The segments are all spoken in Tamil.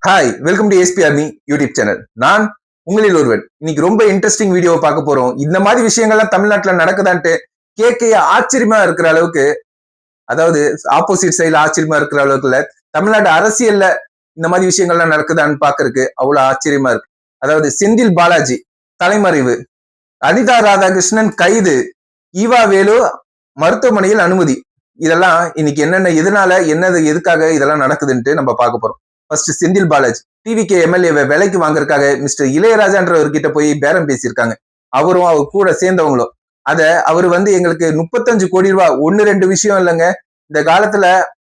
Hi, welcome to SP army YouTube channel. நான் உங்களில் ஒருவன். இன்னைக்கு ரொம்ப இன்ட்ரெஸ்டிங் வீடியோவை பார்க்க போறோம். இந்த மாதிரி விஷயங்கள்லாம் தமிழ்நாட்டுல நடக்குதான்ட்டு கேட்க ஆச்சரியமா இருக்கிற அளவுக்கு, அதாவது ஆப்போசிட் சைடுல ஆச்சரியமா இருக்கிற அளவுக்கு இல்ல, தமிழ்நாடு அரசியல்ல இந்த மாதிரி விஷயங்கள்லாம் நடக்குதான்னு பாக்குறதுக்கு அவ்வளவு ஆச்சரியமா இருக்கு. அதாவது செந்தில் பாலாஜி தலைமறைவு, அனிதா ராதாகிருஷ்ணன் கைது, ஈவா வேலு மருத்துவமனையில் அனுமதி. இதெல்லாம் இன்னைக்கு என்னென்ன எதனால என்னது எதுக்காக இதெல்லாம் நடக்குதுன்ட்டு நம்ம பார்க்க போறோம். ஃபர்ஸ்ட் செந்தில் பாலாஜி டிவிகே எம்எல்ஏவை விலைக்கு வாங்குறதுக்காக மிஸ்டர் இளையராஜான்றவர்கிட்ட போய் பேரம் பேசியிருக்காங்க. அவரும் அவர் கூட சேர்ந்தவங்களும் அத அவர் எங்களுக்கு 35 கோடி ரூபாய், ஒன்னு ரெண்டு விஷயம் இல்லைங்க. இந்த காலத்துல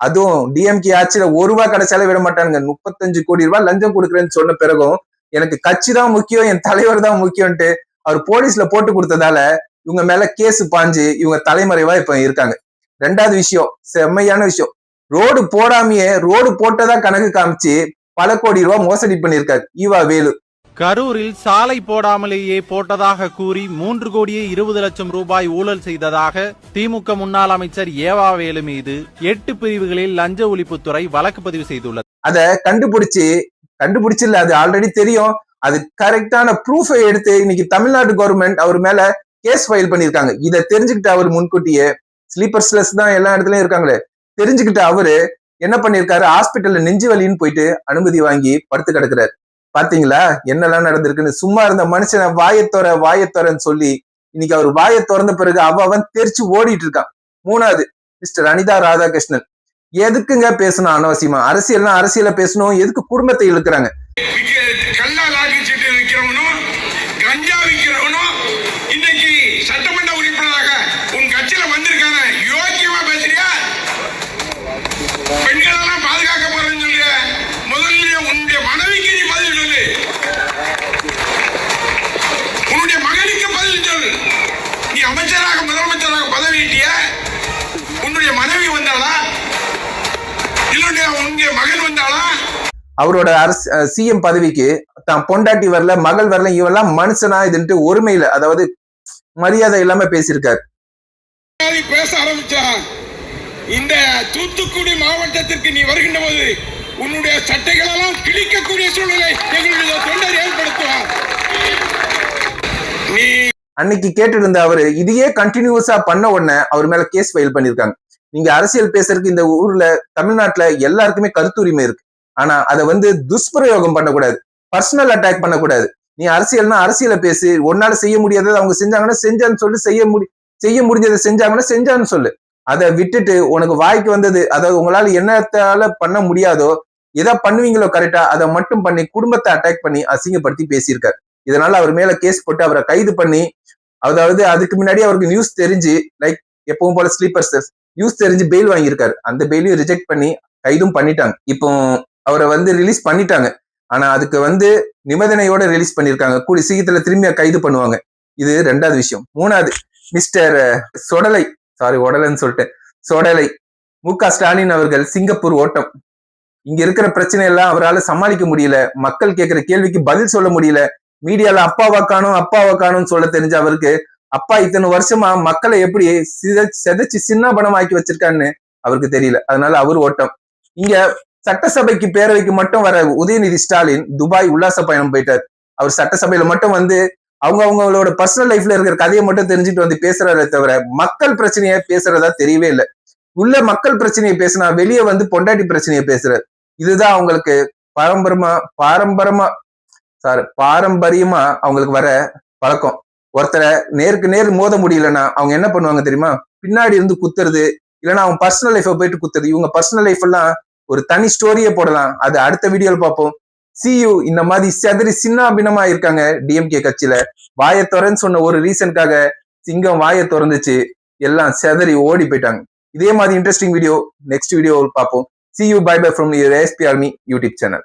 அதுவும் டிஎம்கே ஆட்சியில ₹1 கிடைச்சாலே விட மாட்டானுங்க. 35 கோடி ரூபாய் லஞ்சம் கொடுக்குறேன்னு சொன்ன பிறகும் எனக்கு கட்சி தான் முக்கியம், என் தலைவர் தான் முக்கியம்ட்டு அவர் போலீஸ்ல போட்டு கொடுத்ததால இவங்க மேல கேஸ் பாஞ்சு இவங்க தலைமறைவா இப்ப இருக்காங்க. ரெண்டாவது விஷயம், செம்மையான விஷயம், ரோடு போடாமையே ரோடு போட்டதா கணக்கு காமிச்சு பல கோடி ரூபாய் மோசடி பண்ணிருக்காரு ஈவா வேலு. கரூரில் சாலை போடாமலேயே போட்டதாக கூறி 3 கோடியே 20 லட்சம் ரூபாய் ஊழல் செய்ததாக திமுக முன்னாள் அமைச்சர் ஏவா வேலு மீது 8 பிரிவுகளில் லஞ்ச ஒழிப்புத்துறை வழக்கு பதிவு செய்துள்ளது. அத கண்டுபிடிச்சு அது ஆல்ரெடி தெரியும். அது கரெக்டான ப்ரூஃபை எடுத்து இன்னைக்கு தமிழ்நாடு கவர்மெண்ட் அவர் மேல கேஸ் ஃபைல் பண்ணிருக்காங்க. இதை தெரிஞ்சுக்கிட்டு அவர் முன்கூட்டியே ஸ்லீப்பர் ஸ்லெஸ் தான் எல்லா இடத்துலயும் இருக்காங்களே, தெரிஞ்சுக்கிட்டு அவரு என்ன பண்ணிருக்காரு, ஹாஸ்பிட்டல்ல நெஞ்சு வலின்னு போயிட்டு அனுமதி வாங்கி படுத்து கிடக்குறாரு. பாத்தீங்களா என்னெல்லாம் நடந்திருக்குன்னு. சும்மா இருந்த மனுஷனை வாயத்தொரன்னு சொல்லி இன்னைக்கு அவர் வாயை திறந்த பிறகு அவன் தெரிச்சு ஓடிட்டு இருக்கான். மூணாவது, மிஸ்டர் அனிதா ராதாகிருஷ்ணன் எதுக்குங்க பேசணும் அனவசியமா? அரசியல பேசணும், எதுக்கு குடும்பத்தை இழுக்கிறாங்க? சட்டமன்ற உறுப்பினராக உன் கட்சியில வந்திருக்காங்க, யோக்கியமா பேசுறியா? பெண்களெல்லாம் பாதுகாக்க போறேன்னு சொல்லிய முதல்ல உன்னுடைய மனைவிக்கு நீ பதில் சொல்லு, உன்னுடைய மகனுக்கு பதில் சொல்லு. நீ அமைச்சராக முதலமைச்சராக பதவியிட்டிய, உன்னுடைய மனைவி வந்தாளா இல்ல உன்னுடைய மகன் வந்தாளா? அவரோட சிஎம் பதவிக்கு தான் பொண்டாட்டி வரல, மகள் வரல, இவெல்லாம் மனுஷனா இதுன்ட்டு ஒருமையில, அதாவது மரியாதை இல்லாம பேசியிருக்காரு. பேச ஆரம்பிச்சா இந்த தூத்துக்குடி மாவட்டத்திற்கு நீ வருகின்ற போது உன்னுடைய சட்டைகள் எல்லாம் கிழிக்கக்கூடிய சூழ்நிலை எங்களுடைய தொண்டர் ஏற்படுத்துவார். நீ அன்னைக்கு கேட்டு இருந்த அவரு இதையே கண்டினியூஸா பண்ண உடனே அவர் மேல கேஸ் ஃபைல் பண்ணிருக்காங்க. நீங்க அரசியல் பேசுறதுக்கு இந்த ஊர்ல தமிழ்நாட்டுல எல்லாருக்குமே கருத்துரிமை இருக்கு. ஆனா அதை துஷ்பிரயோகம் பண்ணக்கூடாது, பர்சனல் அட்டாக் பண்ணக்கூடாது. நீ அரசியல்னா அரசியல பேசு, ஒன்னால செய்ய முடியாதது அவங்க செஞ்சாங்கன்னா செஞ்சான்னு சொல்லு, செய்ய முடிஞ்சதை செஞ்சாங்கன்னா செஞ்சான்னு சொல்லு. அதை விட்டுட்டு உனக்கு வாய்க்கு வந்தது, அதாவது உங்களால என்னத்தால பண்ண முடியாதோ எதா பண்ணுவீங்களோ கரெக்டா அதை மட்டும் பண்ணி குடும்பத்தை அட்டாக் பண்ணி அசிங்கப்படுத்தி பேசியிருக்காரு. இதனால அவர் மேல கேஸ் போட்டு அவரை கைது பண்ணி, அதாவது அதுக்கு முன்னாடி அவருக்கு நியூஸ் தெரிஞ்சு, லைக் எப்பவும் போல ஸ்லீப்பர் செல்ஸ் நியூஸ் தெரிஞ்சு பெயில் வாங்கியிருக்காரு. அந்த பெயிலையும் ரிஜெக்ட் பண்ணி கைதும் பண்ணிட்டாங்க. இப்போ அவரை ரிலீஸ் பண்ணிட்டாங்க. ஆனா அதுக்கு நிபந்தனையோட ரிலீஸ் பண்ணிருக்காங்க. கூடி சீக்கிரத்துல திரும்பி கைது பண்ணுவாங்க. இது ரெண்டாவது விஷயம். மூணாவது, மிஸ்டர் சொடலை மு.க. ஸ்டாலின் அவர்கள் சிங்கப்பூர் ஓட்டம். இங்க இருக்கிற பிரச்சனை எல்லாம் அவரால் சமாளிக்க முடியல. மக்கள் கேட்கிற கேள்விக்கு பதில் சொல்ல முடியல. மீடியால அப்பாவை காணும் சொல்ல தெரிஞ்ச அவருக்கு, அப்பா இத்தனை வருஷமா மக்களை எப்படி செதைச்சு சின்ன பணம் ஆக்கி வச்சிருக்கான்னு அவருக்கு தெரியல. அதனால அவர் ஓட்டம். இங்க சட்டசபைக்கு பேரவைக்கு மட்டும் வர உதயநிதி ஸ்டாலின் துபாய் உல்லாச பயணம் போயிட்டார். அவர் சட்டசபையில மட்டும் அவங்களோட பர்சனல் லைஃப்ல இருக்கிற கதையை மட்டும் தெரிஞ்சுட்டு பேசுறதை தவிர மக்கள் பிரச்சனையை பேசுறதா தெரியவே இல்லை. உள்ள மக்கள் பிரச்சனையை பேசினா வெளியே பொண்டாட்டி பிரச்சனையை பேசுறாரு. இதுதான் அவங்களுக்கு பாரம்பரியமா அவங்களுக்கு வர பழக்கம். ஒருத்தரை நேருக்கு நேர் மோத முடியலன்னா அவங்க என்ன பண்ணுவாங்க தெரியுமா? பின்னாடி இருந்து குத்துறது, இல்லைன்னா அவங்க பர்சனல் லைஃபை போயிட்டு குத்துறது. இவங்க பர்சனல் லைஃப் எல்லாம் ஒரு தனி ஸ்டோரியே போடலாம், அது அடுத்த வீடியோல பார்ப்போம். சியு இந்த மாதிரி செதறி சின்ன பின்னமா இருக்காங்க டிஎம்கே கட்சியில. வாயத்தொரன்னு சொன்ன ஒரு ரீசனுக்காக சிங்கம் வாயை திறந்துச்சு, எல்லாம் செதறி ஓடி போயிட்டாங்க. இதே மாதிரி இன்ட்ரெஸ்டிங் வீடியோ நெக்ஸ்ட் வீடியோ பார்ப்போம். See you, bye bye from your ASP Army YouTube channel.